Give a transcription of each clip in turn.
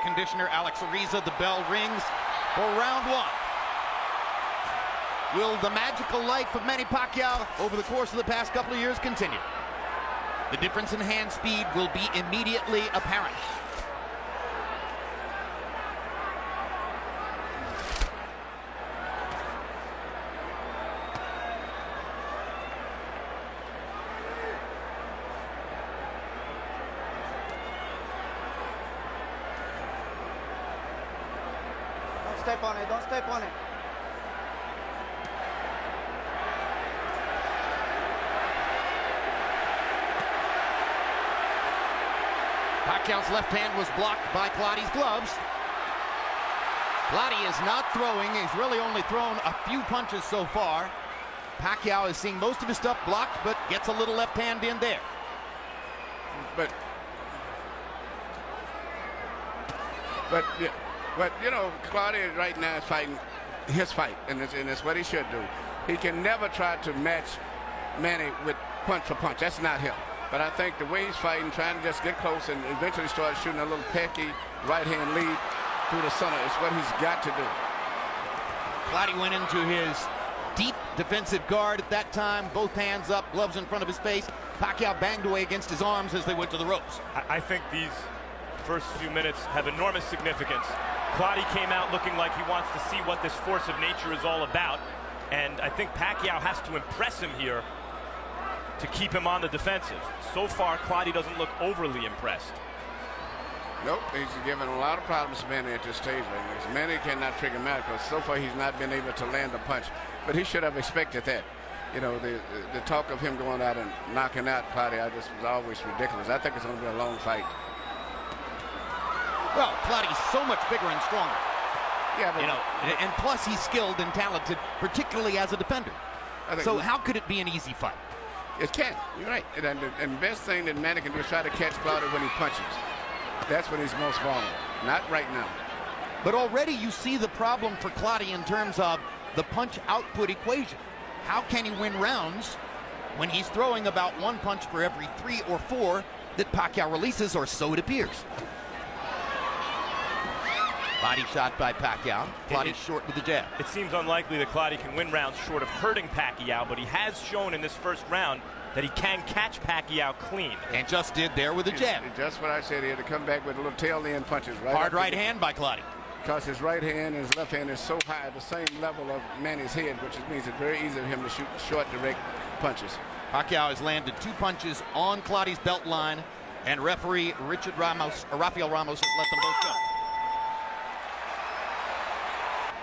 conditioner Alex Ariza. The bell rings for round one. Will the magical life of Manny Pacquiao over the course of the past couple of years continue? The difference in hand speed will be immediately apparent. Don't step on it, don't step on it. Pacquiao's left hand was blocked by Clottey's gloves. Clottey is not throwing. He's really only thrown a few punches so far. Pacquiao is seeing most of his stuff blocked, but gets a little left hand in there. But you know, Clottey right now is fighting his fight, and it's what he should do. He can never try to match Manny with punch for punch. That's not him. But I think the way he's fighting, trying to just get close and eventually start shooting a little pecky right-hand lead through the center is what he's got to do. Clottey went into his deep defensive guard at that time, both hands up, gloves in front of his face. Pacquiao banged away against his arms as they went to the ropes. I think these first few minutes have enormous significance. Clottey came out looking like he wants to see what this force of nature is all about, and I think Pacquiao has to impress him here to keep him on the defensive. So far, Clottey doesn't look overly impressed. Nope, he's given a lot of problems to Manny at this stage right now. Manny cannot figure him out because so far he's not been able to land a punch. But he should have expected that. You know, the talk of him going out and knocking out Clottey, was always ridiculous. I think it's going to be a long fight. Well, Clottey's so much bigger and stronger. Yeah, but you know, and plus he's skilled and talented, particularly as a defender. So how could it be an easy fight? It can. You're right. And the best thing that Manny can do is try to catch Clottey when he punches. That's when he's most vulnerable. Not right now. But already you see the problem for Clottey in terms of the punch output equation. How can he win rounds when he's throwing about one punch for every 3 or 4 that Pacquiao releases, or so it appears? Body shot by Pacquiao. Clottey short with the jab. It seems unlikely that Clottey can win rounds short of hurting Pacquiao, but he has shown in this first round that he can catch Pacquiao clean. And just did there with a jab. Just what I said here, to come back with a little tail end punches. Right hard right hand by Clottey. Because his right hand and his left hand is so high, the same level of Manny's head, which means it's very easy for him to shoot short, direct punches. Pacquiao has landed 2 punches on Clottey's belt line, and referee Rafael Ramos has let them both go.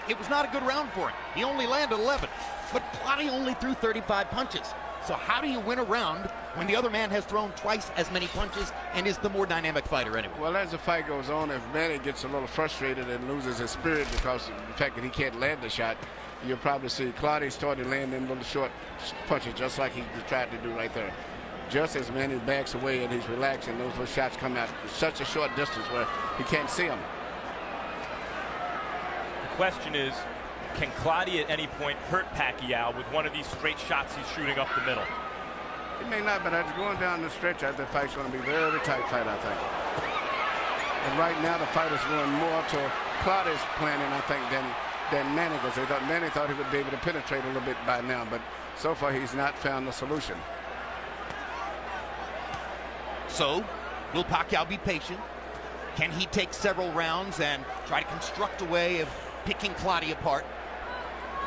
It was not a good round for him. He only landed 11, but Clottey only threw 35 punches. So how do you win a round when the other man has thrown twice as many punches and is the more dynamic fighter anyway? Well, as the fight goes on, if Manny gets a little frustrated and loses his spirit because of the fact that he can't land the shot, you'll probably see Clottey started landing little short punches just like he tried to do right there. Just as Manny backs away and he's relaxing, those little shots come out such a short distance where he can't see them. The question is, can Clottey at any point hurt Pacquiao with one of these straight shots he's shooting up the middle? It may not, but as going down the stretch, I think the fight's going to be a very tight fight, I think. And right now, the fight is going more to Clottey's planning, I think, than Manny, because Manny thought he would be able to penetrate a little bit by now, but so far he's not found the solution. So, will Pacquiao be patient? Can he take several rounds and try to construct a way of picking Clottey apart?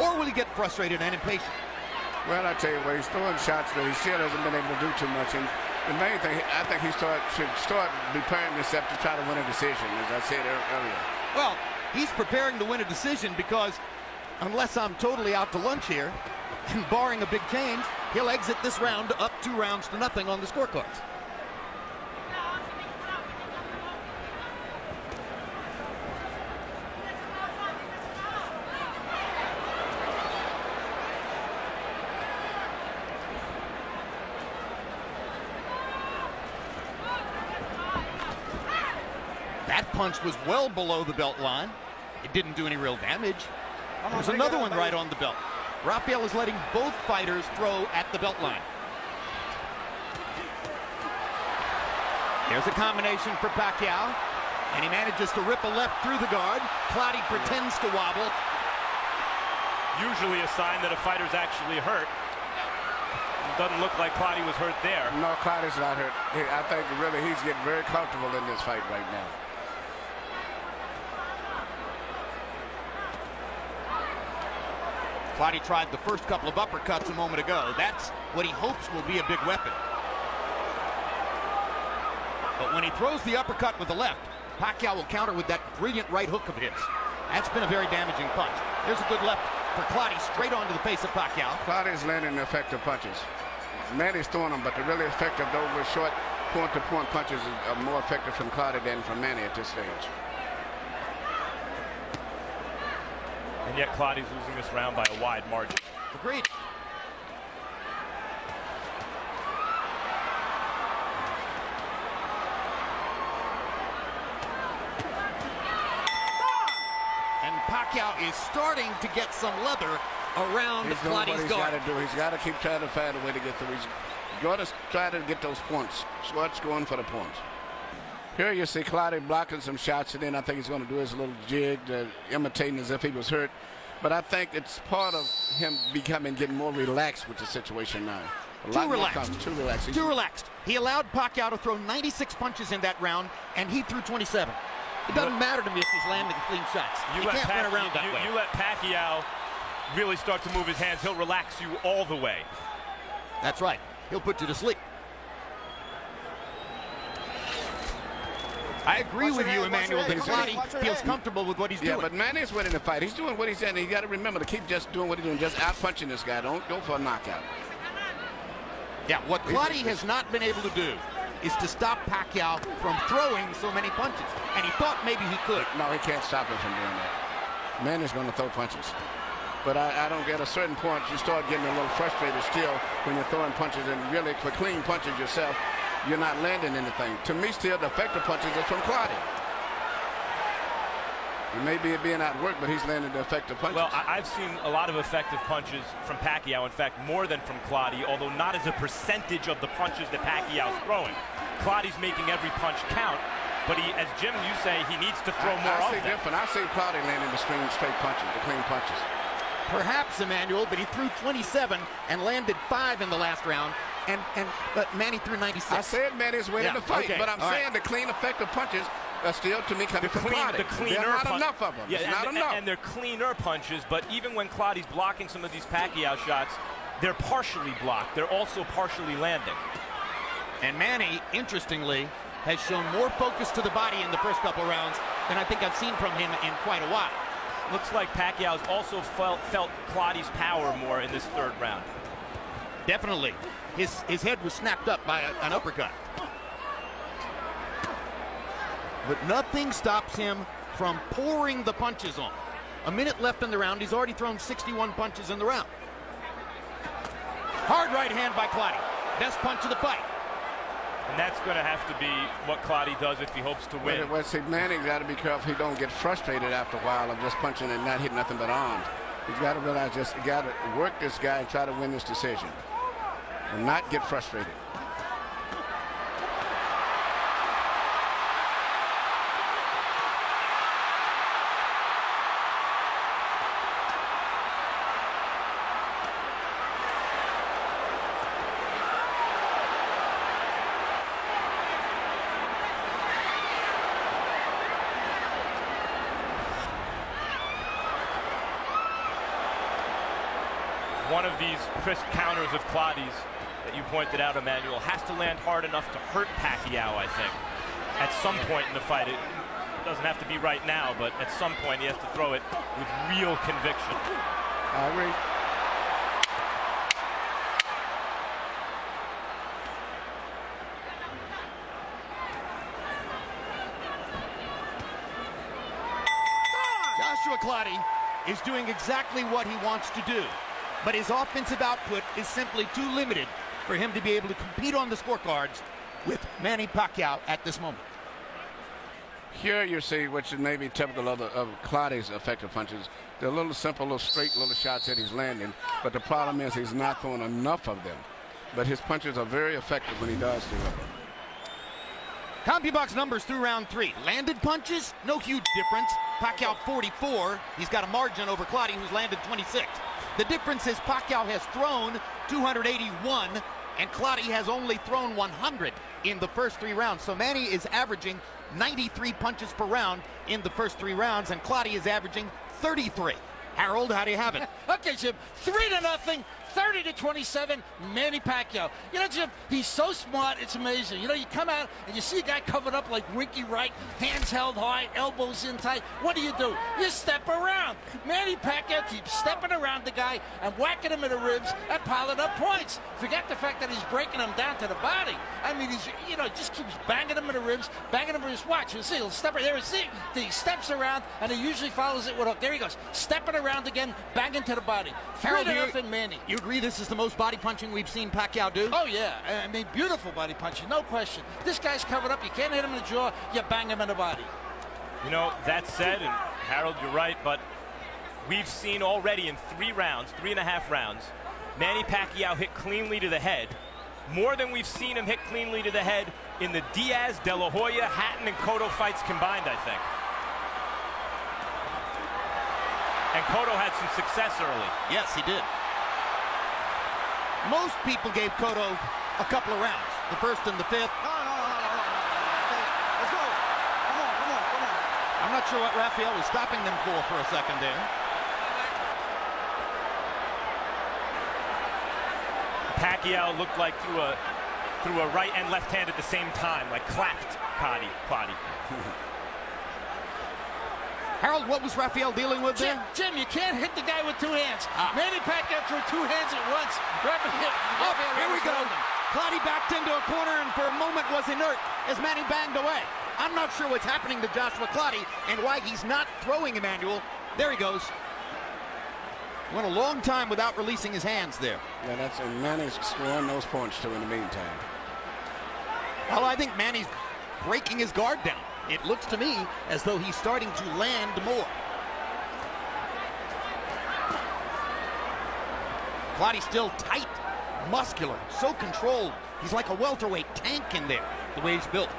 Or will he get frustrated and impatient? Well, I tell you what, he's throwing shots that he still hasn't been able to do too much. And the main thing, I think he should start preparing himself to try to win a decision, as I said earlier. Well, he's preparing to win a decision because unless I'm totally out to lunch here, and barring a big change, he'll exit this round up 2 rounds to nothing on the scorecards. That punch was well below the belt line. It didn't do any real damage. There's another one right on the belt. Rafael is letting both fighters throw at the belt line. Here's a combination for Pacquiao. And he manages to rip a left through the guard. Clottey pretends to wobble. Usually a sign that a fighter's actually hurt. It doesn't look like Clottey was hurt there. No, Clottey's not hurt. I think really he's getting very comfortable in this fight right now. Clottey tried the first couple of uppercuts a moment ago. That's what he hopes will be a big weapon. But when he throws the uppercut with the left, Pacquiao will counter with that brilliant right hook of his. That's been a very damaging punch. There's a good left for Clottey, straight onto the face of Pacquiao. Clottey's landing effective punches. Manny's throwing them, but the really effective, those were short point-to-point punches are more effective from Clottey than from Manny at this stage. And yet Clottey's losing this round by a wide margin. Agreed. And Pacquiao is starting to get some leather around Clottey's guard. He's got to keep trying to find a way to get through. He's got to try to get those points. Schwartz going for the points. Here you see Clottey blocking some shots, and then I think he's going to do his little jig, imitating as if he was hurt. But I think it's part of him getting more relaxed with the situation now. Too relaxed. Too relaxed. Too relaxed. He allowed Pacquiao to throw 96 punches in that round, and he threw 27. It doesn't matter to me if he's landing clean shots. You can't win around that way. You let Pacquiao really start to move his hands, he'll relax you all the way. That's right. He'll put you to sleep. I agree with you, Emmanuel, that Clottey feels comfortable with what he's doing. Yeah, but Manny's winning the fight. He's doing what he's saying. You got to remember to keep just doing what he's doing, just out-punching this guy. Don't go for a knockout. Yeah, what Clottey has not been able to do is to stop Pacquiao from throwing so many punches. And he thought maybe he could. No, he can't stop him from doing that. Manny's going to throw punches. But I don't get a certain point, you start getting a little frustrated still when you're throwing punches, and really for clean punches yourself, you're not landing anything. To me, still, the effective punches are from Clottey. He may be being outworked, but he's landing the effective punches. Well, I've seen a lot of effective punches from Pacquiao. In fact, more than from Clottey, although not as a percentage of the punches that Pacquiao's throwing. Clottey's making every punch count, but he, as Jim, you say, he needs to throw more often. I see Clottey landing the straight punches, the clean punches. Perhaps, Emmanuel, but he threw 27 and landed 5 in the last round, but Manny threw 96. I said Manny's winning the fight, but I'm saying the clean, effective punches are still, to me, coming from Clottey. There are not enough of them. Yeah, not enough. And they're cleaner punches, but even when Clottey's blocking some of these Pacquiao shots, they're partially blocked. They're also partially landing. And Manny, interestingly, has shown more focus to the body in the first couple rounds than I think I've seen from him in quite a while. Looks like Pacquiao's also felt Clottey's power more in this third round. Definitely. His head was snapped up by an uppercut. But nothing stops him from pouring the punches on. A minute left in the round. He's already thrown 61 punches in the round. Hard right hand by Clottey. Best punch of the fight. And that's going to have to be what Clottey does if he hopes to win. Well, see, Manny's got to be careful he don't get frustrated after a while of just punching and not hitting nothing but arms. He's got to realize he got to work this guy and try to win this decision and not get frustrated. One of these crisp counters of Clottey's that you pointed out, Emmanuel, has to land hard enough to hurt Pacquiao, I think, at some point in the fight. It doesn't have to be right now, but at some point he has to throw it with real conviction. I agree. Joshua Clottey is doing exactly what he wants to do. But his offensive output is simply too limited for him to be able to compete on the scorecards with Manny Pacquiao at this moment. Here you see, which is maybe typical of Clottey's effective punches, they're little simple, little straight little shots that he's landing, but the problem is he's not throwing enough of them. But his punches are very effective when he does do them. CompuBox numbers through round 3. Landed punches, no huge difference. Pacquiao 44. He's got a margin over Clottey, who's landed 26. The difference is Pacquiao has thrown 281, and Clottey has only thrown 100 in the first 3 rounds. So Manny is averaging 93 punches per round in the first 3 rounds, and Clottey is averaging 33. Harold, how do you have it? Okay, Jim, 3-0, 30-27, Manny Pacquiao. You know, Jim, he's so smart, it's amazing. You know, you come out and you see a guy covered up like Winky Wright, hands held high, elbows in tight. What do? You step around. Manny Pacquiao keeps stepping around the guy and whacking him in the ribs and piling up points. Forget the fact that he's breaking him down to the body. I mean, he's, you know, just keeps banging him in the ribs, banging him in his watch. You'll see, he'll step there. See, he steps around and he usually follows it with a hook. There he goes, stepping around again, banging to the body. Harold, 3-0, Manny. You agree this is the most body punching we've seen Pacquiao do? Oh, yeah. I mean, beautiful body punching, no question. This guy's covered up. You can't hit him in the jaw. You bang him in the body. You know, that said, and Harold, you're right, but we've seen already in 3 rounds, 3.5 rounds, Manny Pacquiao hit cleanly to the head, more than we've seen him hit cleanly to the head in the Diaz, De La Hoya, Hatton, and Cotto fights combined, I think. And Cotto had some success early. Yes, he did. Most people gave Cotto a couple of rounds, the first and the 5th. No. Let's go. Come on. I'm not sure what Rafael was stopping them for a second there. Pacquiao looked like threw a right and left hand at the same time, like clapped Clottey. Harold, what was Rafael dealing with there? Jim, you can't hit the guy with 2 hands. Manny Pacquiao threw 2 hands at once. Rafael Here we go. rolled him. Clottey backed into a corner and for a moment was inert as Manny banged away. I'm not sure what's happening to Joshua Clottey and why he's not throwing Emmanuel. There he goes. Went a long time without releasing his hands there. Yeah, that's and Manny's scoring those points too in the meantime. Well, I think Manny's breaking his guard down. It looks to me as though he's starting to land more. Clottey's still tight, muscular, so controlled. He's like a welterweight tank in there, the way he's built.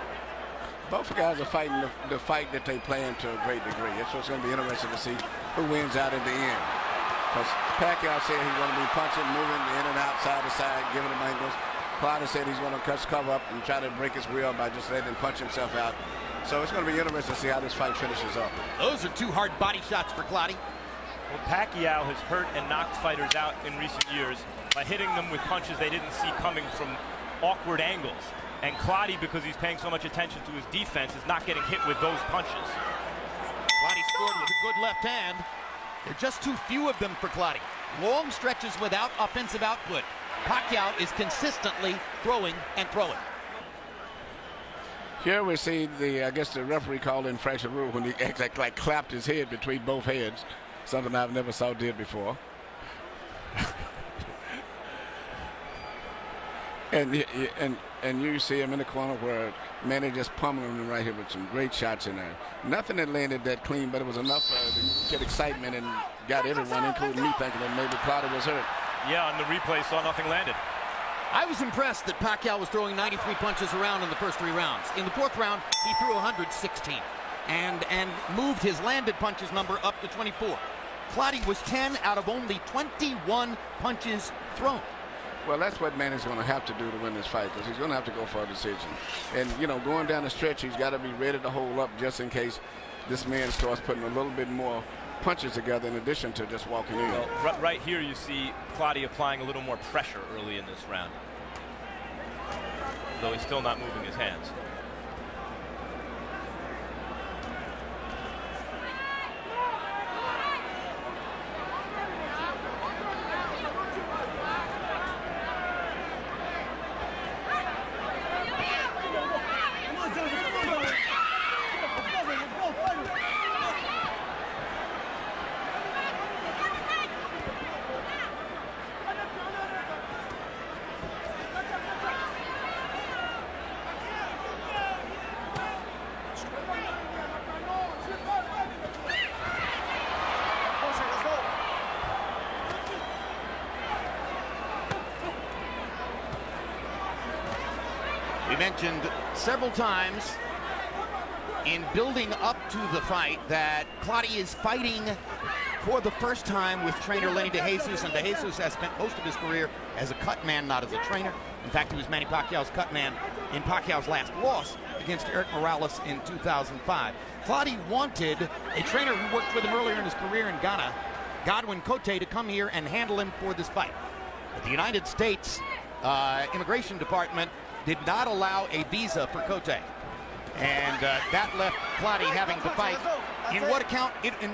Both guys are fighting the fight that they plan to a great degree. That's what's going to be interesting to see who wins out in the end. Because Pacquiao said he's going to be punching, moving in and out, side to side, giving him angles. Clottey said he's going to cover up and try to break his will by just letting him punch himself out. So it's going to be interesting to see how this fight finishes up. Those are 2 hard body shots for Clottey. Well, Pacquiao has hurt and knocked fighters out in recent years by hitting them with punches they didn't see coming from awkward angles. And Clottey, because he's paying so much attention to his defense, is not getting hit with those punches. Clottey scored with a good left hand. There are just too few of them for Clottey. Long stretches without offensive output. Pacquiao is consistently throwing and throwing. Here we see I guess the referee called infraction rule when he like clapped his head between both heads, something I've never saw did before. and you see him in the corner where Manny just pummeling him right here with some great shots in there. Nothing that landed that clean, but it was enough to get excitement and got everyone, including me, thinking that maybe Clottey was hurt. Yeah, on the replay, saw nothing landed. I was impressed that Pacquiao was throwing 93 punches around in the first 3 rounds. In the 4th round, he threw 116 and moved his landed punches number up to 24. Clottey was 10 out of only 21 punches thrown. Well, that's what Manny's going to have to do to win this fight, because he's going to have to go for a decision. And, you know, going down the stretch, he's got to be ready to hold up just in case this man starts putting a little bit more punches together in addition to just walking in. Well, right here you see Clottey applying a little more pressure early in this round, though he's still not moving his hands. mentioned several times in building up to the fight that Clottey is fighting for the first time with trainer Lenny DeJesus, and DeJesus has spent most of his career as a cut man, not as a trainer. In fact, he was Manny Pacquiao's cut man in Pacquiao's last loss against Eric Morales in 2005. Clottey wanted a trainer who worked with him earlier in his career in Ghana, Godwin Cote, to come here and handle him for this fight. But the United States Immigration Department did not allow a visa for Cote. And that left Clottey having to fight in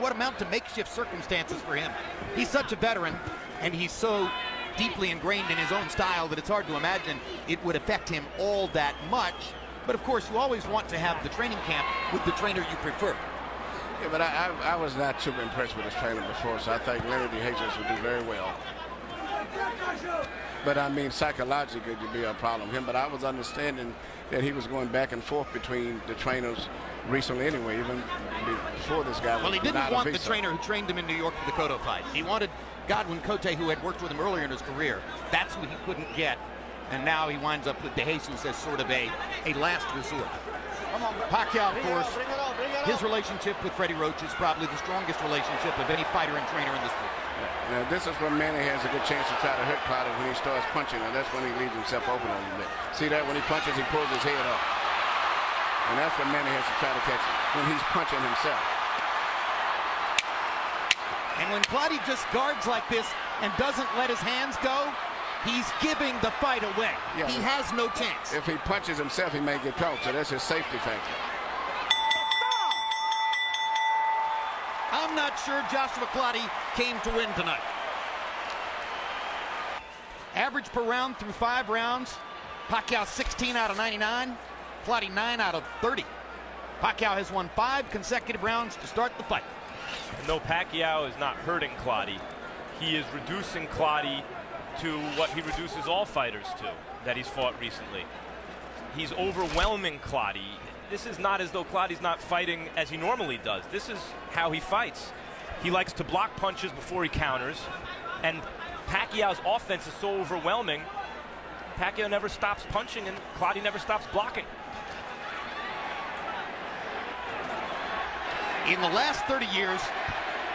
what amount to makeshift circumstances for him. He's such a veteran, and he's so deeply ingrained in his own style that it's hard to imagine it would affect him all that much. But of course, you always want to have the training camp with the trainer you prefer. Yeah, but I was not super impressed with his trainer before, so I think Lenny DeJesus would do very well. But I mean, psychologically, it could be a problem. But I was understanding that he was going back and forth between the trainers recently anyway, even before this guy was Well, he didn't denied a want the visa. trainer who trained him in New York for the Cotto fight. He wanted Godwin Cote, who had worked with him earlier in his career. That's who he couldn't get. And now he winds up with DeJesus as sort of a last resort. Pacquiao, of course, his relationship with Freddie Roach is probably the strongest relationship of any fighter and trainer in the sport. Now, this is when Manny has a good chance to try to hurt Clottey when he starts punching, and that's when he leaves himself open a little bit. See that? When he punches, he pulls his head up. And that's when Manny has to try to catch him, when he's punching himself. And when Clottey just guards like this and doesn't let his hands go, he's giving the fight away. Yeah, he has no chance. If he punches himself, he may get caught, so that's his safety factor. I'm not sure Joshua Clottey came to win tonight. Average per round through 5 rounds. Pacquiao 16 out of 99. Clottey 9 out of 30. Pacquiao has won 5 consecutive rounds to start the fight. And though Pacquiao is not hurting Clottey, he is reducing Clottey to what he reduces all fighters to that he's fought recently. He's overwhelming Clottey. This is not as though Clottey's not fighting as he normally does. This is how he fights. He likes to block punches before he counters, and Pacquiao's offense is so overwhelming, Pacquiao never stops punching and Clottey never stops blocking. In the last 30 years,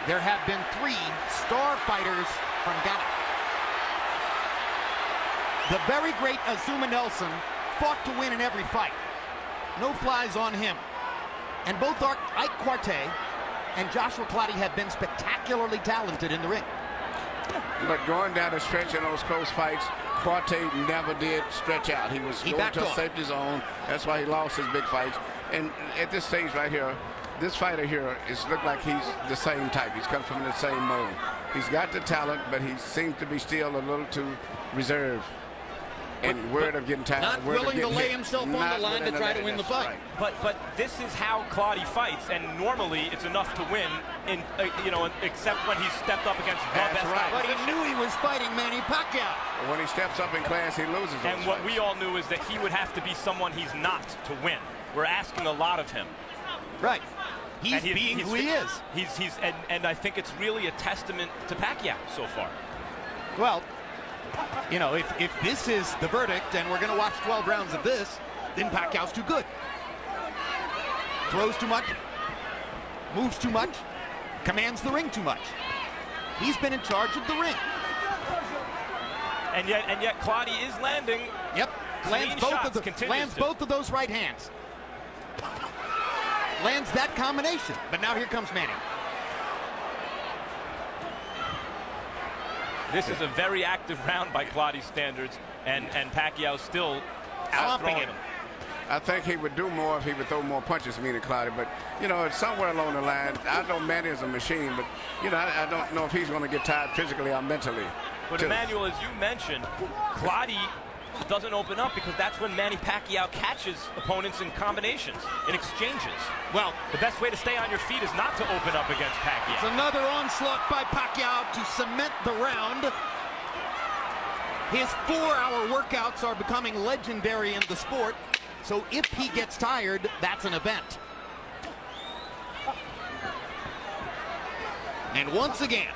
there have been 3 star fighters from Ghana. The very great Azuma Nelson fought to win in every fight. No flies on him. And both Ike Quartey and Joshua Clottey have been spectacularly talented in the ring. But going down the stretch in those close fights, Quartey never did stretch out. He was going to a safety zone. That's why he lost his big fights. And at this stage right here, this fighter here look like he's the same type. He's come from the same mold. He's got the talent, but he seems to be still a little too reserved. And worried of getting tired. Not willing to lay himself on the line to try to win the fight. Right. But this is how Clottey fights, and normally it's enough to win, except when he stepped up against the best right. But he knew he was fighting Manny Pacquiao. When he steps up in class, he loses. And what we all knew is that he would have to be someone he's not to win. We're asking a lot of him. Right. He's being who he is. And I think it's really a testament to Pacquiao so far. Well, you know, if this is the verdict and we're going to watch 12 rounds of this, then Pacquiao's too good. Throws too much, moves too much, commands the ring too much. He's been in charge of the ring. And yet Clottey is landing. Yep, lands both of those right hands. Lands that combination. But now here comes Manny. This is a very active round by Clottey's standards, and Pacquiao still outthrowing him. I think he would do more if he would throw more punches, meaning Clottey. But, you know, it's somewhere along the line. I know Manny is a machine, but, you know, I don't know if he's going to get tired physically or mentally. But, Emmanuel, as you mentioned, Clottey doesn't open up because that's when Manny Pacquiao catches opponents in combinations, in exchanges. Well, the best way to stay on your feet is not to open up against Pacquiao. It's another onslaught by Pacquiao to cement the round. His 4-hour workouts are becoming legendary in the sport, so if he gets tired, that's an event. And once again,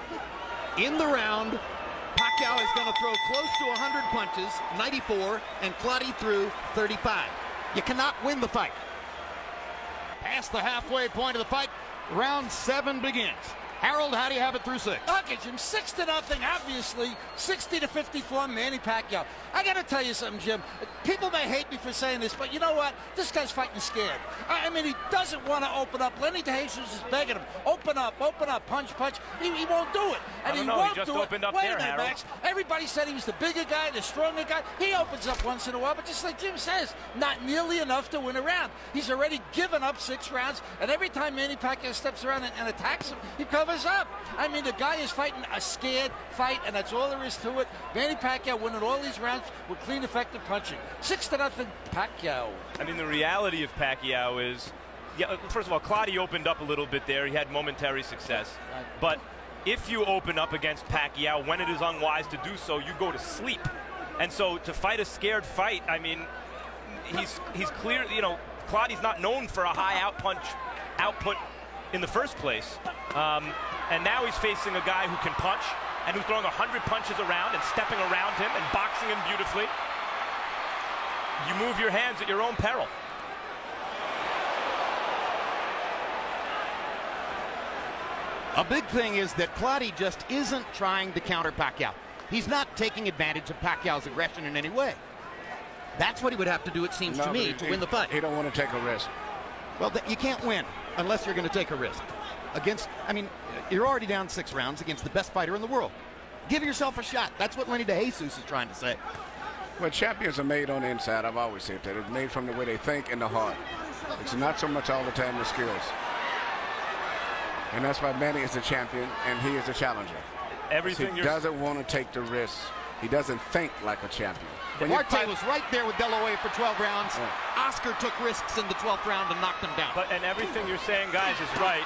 in the round, Pacquiao is going to throw close to 100 punches, 94, and Clottey threw 35. You cannot win the fight. Past the halfway point of the fight, round 7 begins. Harold, how do you have it through 6? Okay, Jim, 6-0, obviously, 60-54, Manny Pacquiao. I got to tell you something, Jim. People may hate me for saying this, but you know what? This guy's fighting scared. I mean, he doesn't want to open up. Lenny DeJesus is begging him, open up, punch. He won't do it. And I don't he know, won't he just do opened it. up Wait there, a minute, Harold. Max. Everybody said he was the bigger guy, the stronger guy. He opens up once in a while, but just like Jim says, not nearly enough to win a round. He's already given up 6 rounds, and every time Manny Pacquiao steps around and attacks him, he covers up. I mean, the guy is fighting a scared fight, and that's all there is to it. Manny Pacquiao winning all these rounds with clean, effective punching. 6-0, Pacquiao. I mean, the reality of Pacquiao is, yeah, first of all, Clottey opened up a little bit there. He had momentary success. But if you open up against Pacquiao, when it is unwise to do so, you go to sleep. And so to fight a scared fight, I mean, he's clear, you know, Clottey's not known for a high output in the first place. And now he's facing a guy who can punch and who's throwing 100 punches around and stepping around him and boxing him beautifully. You move your hands at your own peril. A big thing is that Clottey just isn't trying to counter Pacquiao. He's not taking advantage of Pacquiao's aggression in any way. That's what he would have to do, it seems to me, to win the fight. He don't want to take a risk. Well, you can't win unless you're going to take a risk. I mean, you're already down 6 rounds against the best fighter in the world. Give yourself a shot. That's what Lenny DeJesus is trying to say. Well, champions are made on the inside. I've always said that. It's made from the way they think and the heart. It's not so much all the time the skills. And that's why Manny is the champion and he is the challenger. He doesn't want to take the risk. He doesn't think like a champion. Marte was right there with De La Hoya for 12 rounds. Yeah. Oscar took risks in the 12th round and knocked him down. And everything you're saying, guys, is right.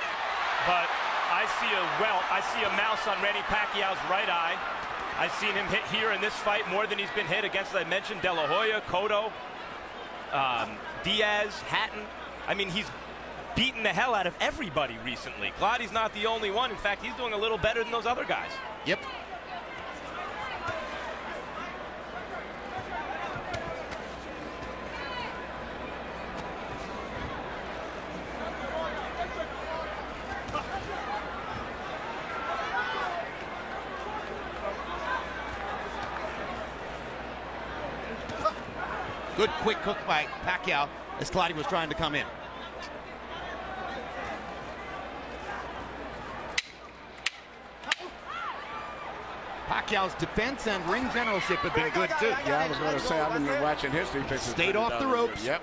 But I see a mouse on Manny Pacquiao's right eye. I've seen him hit here in this fight more than he's been hit against, as I mentioned, De La Hoya, Cotto, Diaz, Hatton. I mean, he's beaten the hell out of everybody recently. Clottey's not the only one. In fact, he's doing a little better than those other guys. Yep. Good quick hook by Pacquiao as Clottey was trying to come in. Pacquiao's defense and ring generalship have been good too. Yeah, I was going to say, I've been watching his defense. Stayed off the ropes. Yep.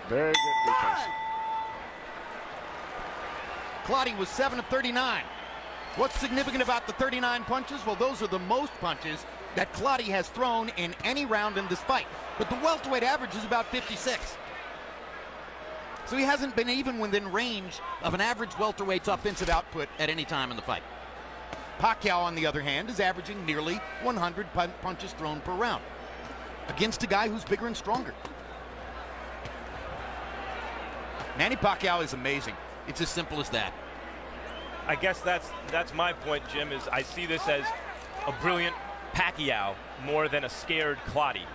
Very good defense. Clottey was 7 of 39. What's significant about the 39 punches? Well, those are the most punches that Clottey has thrown in any round in this fight. But the welterweight average is about 56. So he hasn't been even within range of an average welterweight's offensive output at any time in the fight. Pacquiao, on the other hand, is averaging nearly 100 punches thrown per round against a guy who's bigger and stronger. Manny Pacquiao is amazing. It's as simple as that. I guess that's my point, Jim, is I see this as a brilliant Pacquiao more than a scared Clottey.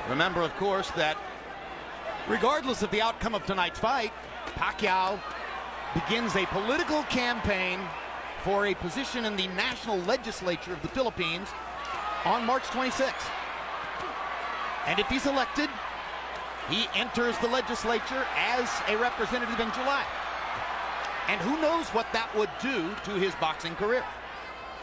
Remember, of course, that regardless of the outcome of tonight's fight, Pacquiao begins a political campaign for a position in the national legislature of the Philippines on March 26th. And if he's elected, he enters the legislature as a representative in July. And who knows what that would do to his boxing career,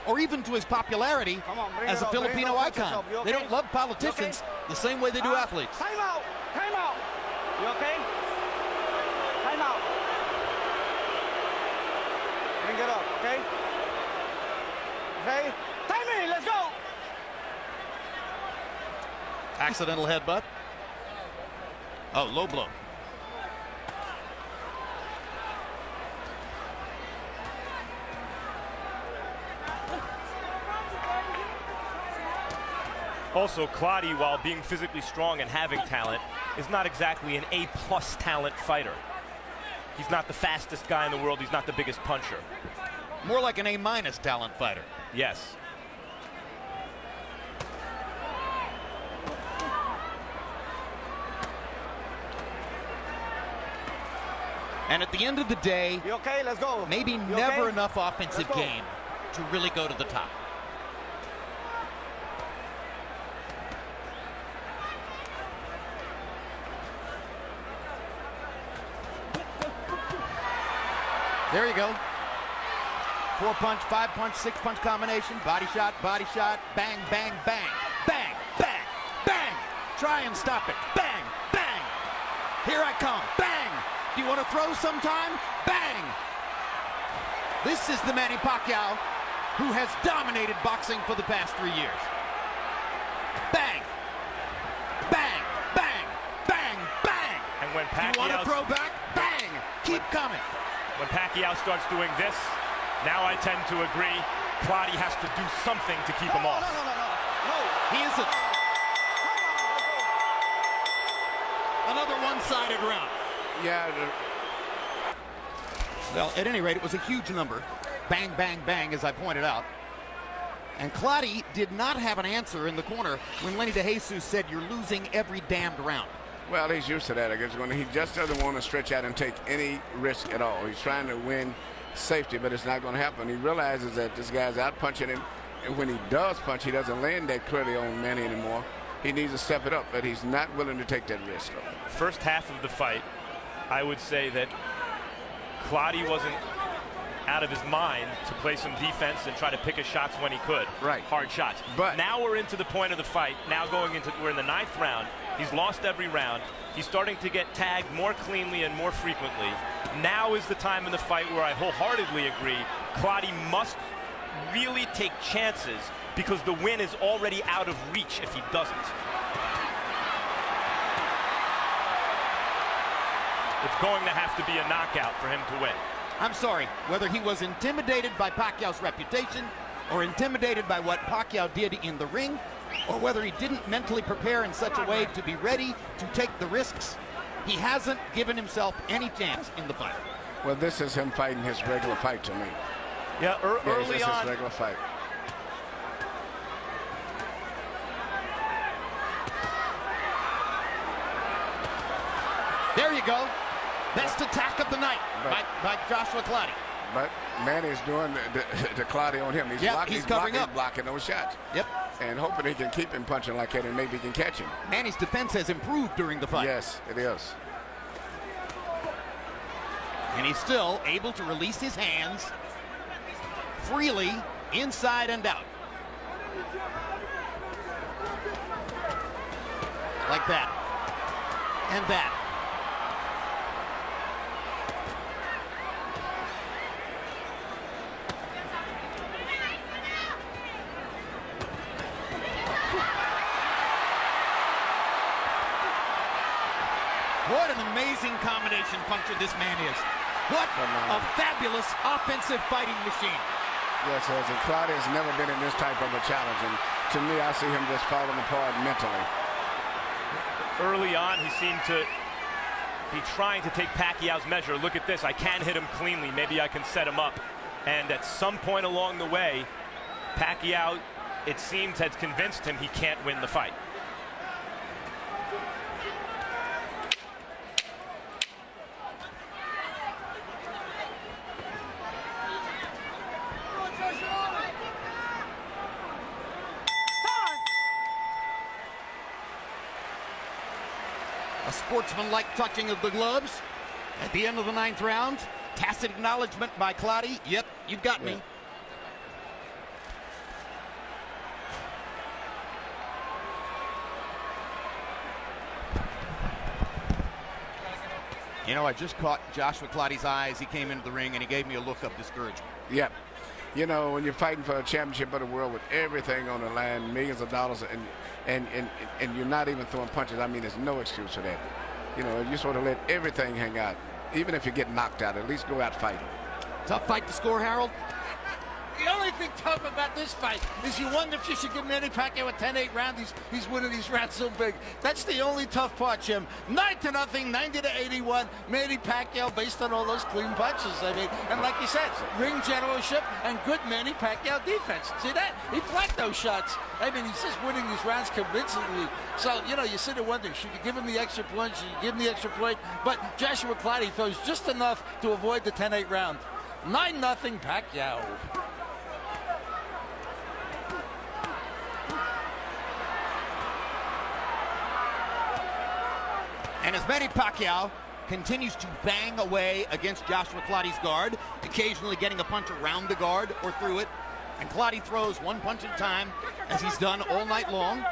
or even to his popularity as a Filipino icon. They don't love politicians the same way they do athletes. Time out! Time out! You okay? Time out. Bring it up, okay? Okay? Time in! Let's go! Accidental headbutt. Oh, low blow. Also, Clottey, while being physically strong and having talent, is not exactly an A-plus talent fighter. He's not the fastest guy in the world. He's not the biggest puncher. More like an A- talent fighter. Yes. And at the end of the day, You okay? Let's go. maybe You never okay? enough offensive Let's go. game to really go to the top. There you go. 4-punch, 5-punch, 6-punch combination. Body shot, bang, bang, bang. Bang, bang, bang. Try and stop it. Bang, bang. Here I come. Bang. Do you want to throw sometime? Bang. This is the Manny Pacquiao who has dominated boxing for the past 3 years. Bang. Bang, bang, bang, bang. And when Do you want to Pacquiao throw back? Bang. Keep coming. When Pacquiao starts doing this, now I tend to agree, Clottey has to do something to keep him off. No. He isn't. Another one-sided round. Yeah. Well, at any rate, it was a huge number. Bang, bang, bang, as I pointed out. And Clottey did not have an answer in the corner when Lenny DeJesus said, "You're losing every damned round." Well, he's used to that. I guess when he just doesn't want to stretch out and take any risk at all. He's trying to win safety, but it's not going to happen. He realizes that this guy's out punching him, and when he does punch, he doesn't land that clearly on Manny anymore. He needs to step it up, but he's not willing to take that risk. First half of the fight, I would say that Clottey wasn't out of his mind to play some defense and try to pick his shots when he could. Right. Hard shots. But now we're into the point of the fight. Now we're in the 9th round. He's lost every round. He's starting to get tagged more cleanly and more frequently. Now is the time in the fight where I wholeheartedly agree Clottey must really take chances because the win is already out of reach if he doesn't. It's going to have to be a knockout for him to win. I'm sorry, whether he was intimidated by Pacquiao's reputation or intimidated by what Pacquiao did in the ring, or whether he didn't mentally prepare in such a way to be ready to take the risks, he hasn't given himself any chance in the fight. well, this is him fighting his regular fight to me. Yeah, This early is on. his regular fight. There you go. Best attack of the night by Joshua Clottey. But Manny's doing the Clottey on him. He's Yep, blocking, he's covering blocking, up. blocking those shots. Yep. And hoping he can keep him punching like that and maybe he can catch him. Manny's defense has improved during the fight. Yes, it is. And he's still able to release his hands freely inside and out. Like that. And that. What an amazing combination puncher this man is. What a fabulous offensive fighting machine. Yes, it is. And Clottey has never been in this type of a challenge. And to me, I see him just falling apart mentally. Early on, he seemed to be trying to take Pacquiao's measure. Look at this. I can hit him cleanly. Maybe I can set him up. And at some point along the way, Pacquiao, it seems, has convinced him he can't win the fight. A sportsman-like touching of the gloves at the end of the 9th round. Tacit acknowledgement by Clottey. Yep, you've got me. You know, I just caught Joshua Clottey's eyes. He came into the ring and he gave me a look of discouragement. Yep. You know, when you're fighting for a championship of the world with everything on the line, millions of dollars, and you're not even throwing punches, I mean, there's no excuse for that. You know, you sort of let everything hang out. Even if you get knocked out, at least go out fighting. Tough fight to score, Harold. The only thing thing tough about this fight is you wonder if you should give Manny Pacquiao a 10-8 round. He's winning these rounds so big. That's the only tough part, Jim. 9-0, 90-81. Manny Pacquiao based on all those clean punches. I mean, and like you said, ring generalship and good Manny Pacquiao defense. See that? He blocked those shots. I mean, he's just winning these rounds convincingly. So, you know, you sit there wondering, should you give him the extra punch? Should you give him the extra point? But Joshua Clottey throws just enough to avoid the 10-8 round. 9-0 Pacquiao. And as Manny Pacquiao continues to bang away against Joshua Clottey's guard, occasionally getting a punch around the guard or through it, and Clottey throws one punch at a time, as he's done all night long,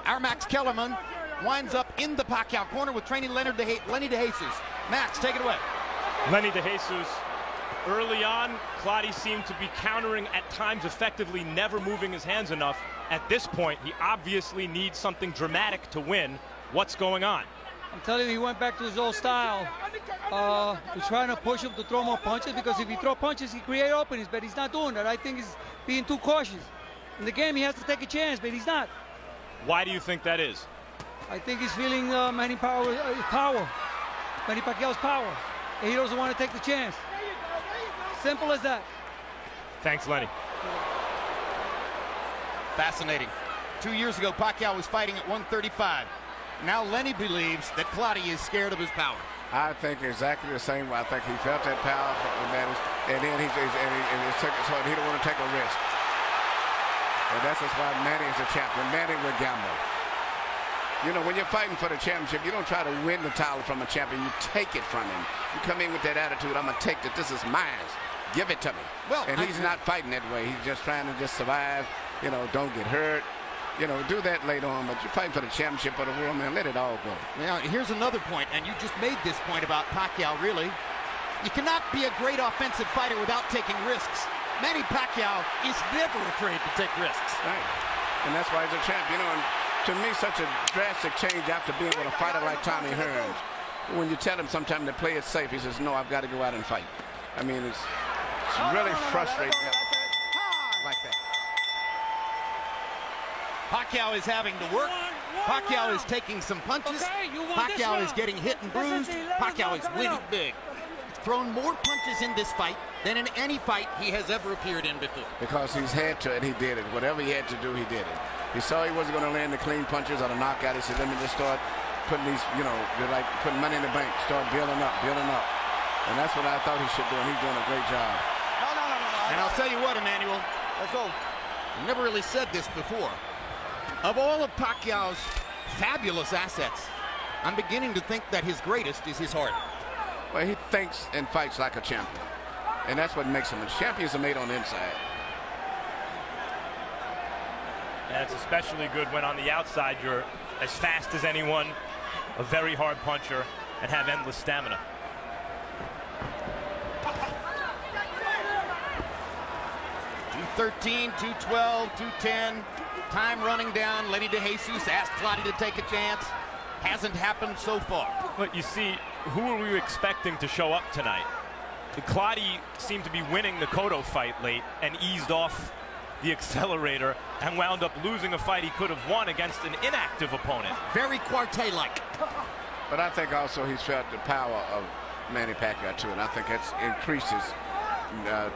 our Max Kellerman winds up in the Pacquiao corner with training Lenny DeJesus. Max, take it away. Lenny DeJesus, early on, Clottey seemed to be countering at times effectively, never moving his hands enough. At this point, he obviously needs something dramatic to win. What's going on? I'm telling you, he went back to his old style. He's trying to push him to throw more punches, because if he throw punches, he create openings, but he's not doing that. I think he's being too cautious. In the game, he has to take a chance, but he's not. Why do you think that is? I think he's feeling Manny Pacquiao's power, and he doesn't want to take the chance. Simple as that. Thanks, Lenny. Fascinating. 2 years ago, Pacquiao was fighting at 135. Now Lenny believes that Clottey is scared of his power. I think exactly the same way. I think he felt that power from Manny, and then he took it, so he don't want to take a risk. And that's just why Manny is a champion. Manny will gamble. You know, when you're fighting for the championship, you don't try to win the title from a champion. You take it from him. You come in with that attitude, I'm going to take it. This is mine. Give it to me. Well, and he's not fighting that way. He's just trying to just survive, you know, don't get hurt. You know, do that later on, but you're fighting for the championship of the world, man. Let it all go. Now, here's another point, and you just made this point about Pacquiao, really. You cannot be a great offensive fighter without taking risks. Manny Pacquiao is never afraid to take risks. Right. And that's why he's a champ. You know, and to me, such a drastic change after being with a fighter like Tommy Hearns. When you tell him sometimes to play it safe, he says, no, I've got to go out and fight. I mean, it's really frustrating like that. Pacquiao is having to work. Pacquiao is taking some punches. Pacquiao is getting hit and bruised. Pacquiao is winning big. He's thrown more punches in this fight than in any fight he has ever appeared in before. Because he's had to, and he did it. Whatever he had to do, he did it. He saw he wasn't going to land the clean punches or the knockout. He said, let me just start putting these, you know, they're like putting money in the bank. Start building up, building up. And that's what I thought he should do, and he's doing a great job. No. And I'll tell you what, Emmanuel, Let's go. I never really said this before. Of all of Pacquiao's fabulous assets, I'm beginning to think that his greatest is his heart. Well, he thinks and fights like a champion. And that's what makes him. Champions are made on the inside. And it's especially good when on the outside you're as fast as anyone, a very hard puncher, and have endless stamina. .213, .212, .210. Time running down. Lenny DeJesus asked Clottey to take a chance. Hasn't happened so far. But you see, who are we expecting to show up tonight? Clottey seemed to be winning the Cotto fight late and eased off the accelerator and wound up losing a fight he could have won against an inactive opponent. Very Quartet-like. But I think also he's felt the power of Manny Pacquiao too, and I think that's increased his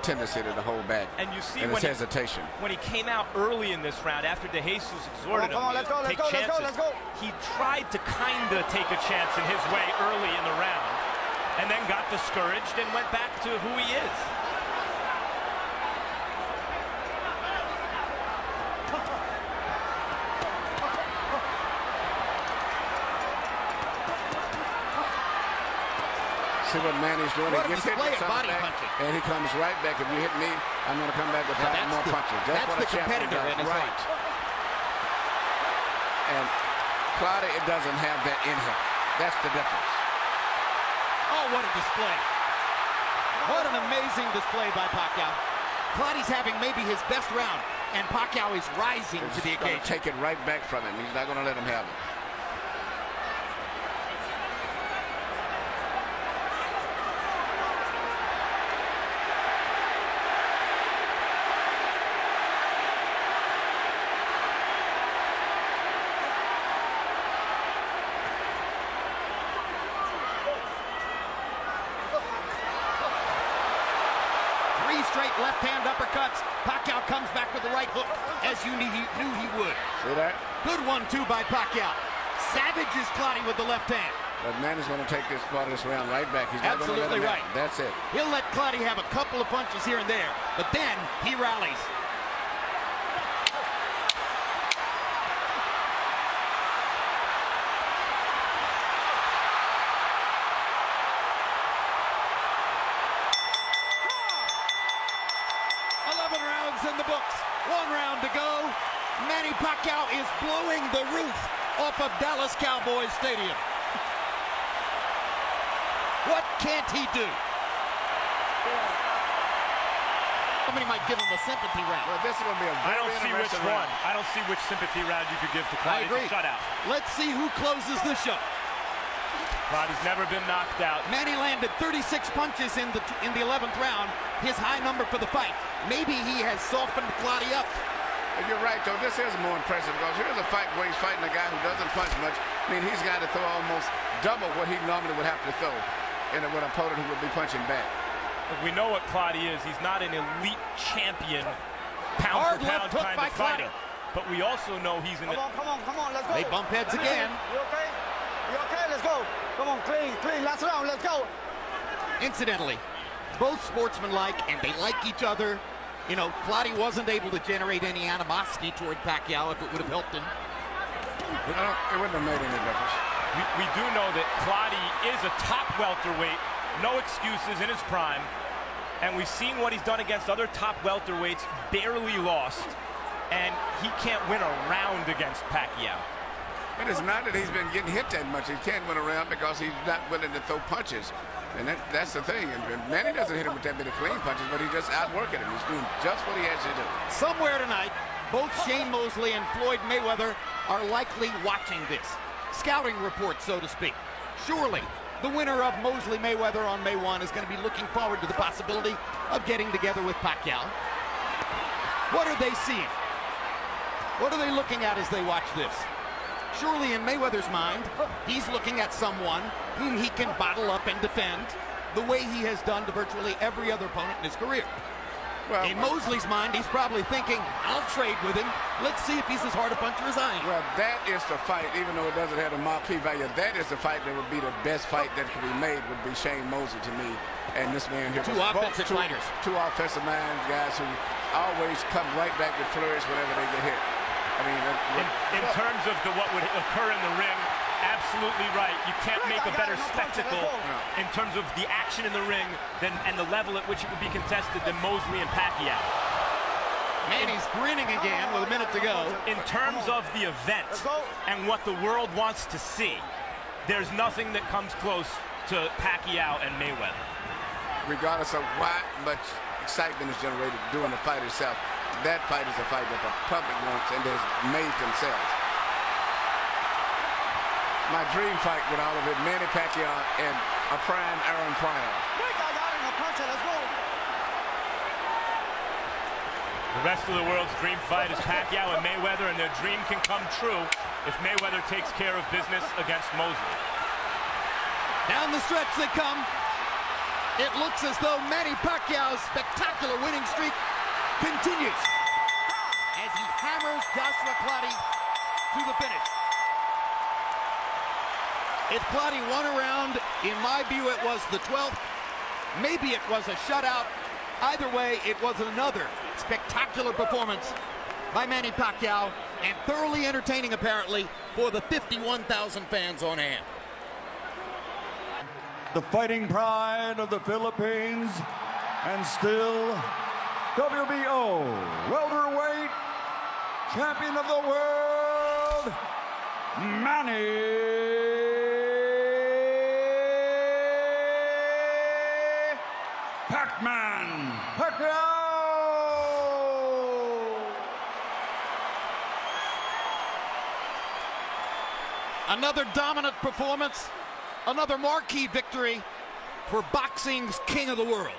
tendency to hold back. And you see and when his hesitation. When he came out early in this round after DeJesus exhorted him to take chances, he tried to kind of take a chance in his way early in the round and then got discouraged and went back to who he is. See what Manny's doing? What He gets hit with something back, punching. and he comes right back. If you hit me, I'm going to come back with 5 more punches. That's what the a champion competitor does. in his Right. And Clottey, it doesn't have that in him. That's the difference. Oh, what a display. What an amazing display by Pacquiao. Clottey's having maybe his best round, and Pacquiao is rising to the He's going occasion. to take it right back from him. He's not going to let him have it. comes back with the right hook, as you knew he would. See that? Good 1-2 by Pacquiao. Savages Clottey with the left hand. But Manny's going to take this part of this round right back. He's not going to let Absolutely him right. out. That's it. He'll let Clottey have a couple of punches here and there, but then he rallies. In the books. 1 round to go. Manny Pacquiao is blowing the roof off of Dallas Cowboys Stadium. What can't he do? Somebody might give him a sympathy round. Well, this is going to be a very I don't see which interesting one. round. I don't see which sympathy round you could give to Clottey. I agree. Shutout. Let's see who closes the show. Clottey's never been knocked out. Manny landed 36 punches in the 11th round, his high number for the fight. Maybe he has softened Clottey up. You're right, though. This is more impressive because here's a fight where he's fighting a guy who doesn't punch much. I mean, he's got to throw almost double what he normally would have to throw in an opponent who would be punching back. Look, we know what Clottey is. He's not an elite champion, Hard pound-for-pound left hook kind by of fighter. But we also know he's an... Come on, let's go. They bump heads again. You okay? You okay? Let's go. Come on, clean. Last round, let's go. Incidentally, both sportsmanlike and they like each other. You know, Clottey wasn't able to generate any animosity toward Pacquiao if it would have helped him. It wouldn't have made any difference. We do know that Clottey is a top welterweight, no excuses in his prime, and we've seen what he's done against other top welterweights, barely lost, and he can't win a round against Pacquiao. But it's not that he's been getting hit that much. He can't win around because he's not willing to throw punches. And that's the thing. And Manny doesn't hit him with that many clean punches, but he's just outworking him. He's doing just what he has to do. Somewhere tonight, both Shane Mosley and Floyd Mayweather are likely watching this. Scouting report, so to speak. Surely, the winner of Mosley-Mayweather on May 1 is going to be looking forward to the possibility of getting together with Pacquiao. What are they seeing? What are they looking at as they watch this? Surely in Mayweather's mind, he's looking at someone whom he can bottle up and defend the way he has done to virtually every other opponent in his career. Well, In Mosley's mind, he's probably thinking, I'll trade with him. Let's see if he's as hard a puncher as I am. Well, that is the fight, even though it doesn't have a marquee value, that is the fight that would be the best fight that could be made, would be Shane Mosley to me. And this man here. Two offensive fighters. Two offensive minds, guys who always come right back to flourish whenever they get hit. I mean, In terms of what would occur in the ring, absolutely right. You can't make a better spectacle in terms of the action in the ring and the level at which it would be contested than Mosley and Pacquiao. Manny's grinning again with a minute to go. In terms of the event and what the world wants to see, there's nothing that comes close to Pacquiao and Mayweather. regardless of why much excitement is generated during the fight itself, that fight is a fight that the public wants and has made themselves. My dream fight with all of it, Manny Pacquiao and a prime Aaron Pryor. Let's go. The rest of the world's dream fight is Pacquiao and Mayweather, and their dream can come true if Mayweather takes care of business against Mosley. Down the stretch they come. It looks as though Manny Pacquiao's spectacular winning streak continues as he hammers Joshua Clottey to the finish. If Clottey won a round, in my view, it was the 12th. Maybe it was a shutout. Either way, it was another spectacular performance by Manny Pacquiao, and thoroughly entertaining, apparently, for the 51,000 fans on hand. The fighting pride of the Philippines, and still WBO welterweight champion of the world, Manny Pac-Man Pacquiao. Another dominant performance, another marquee victory for boxing's king of the world.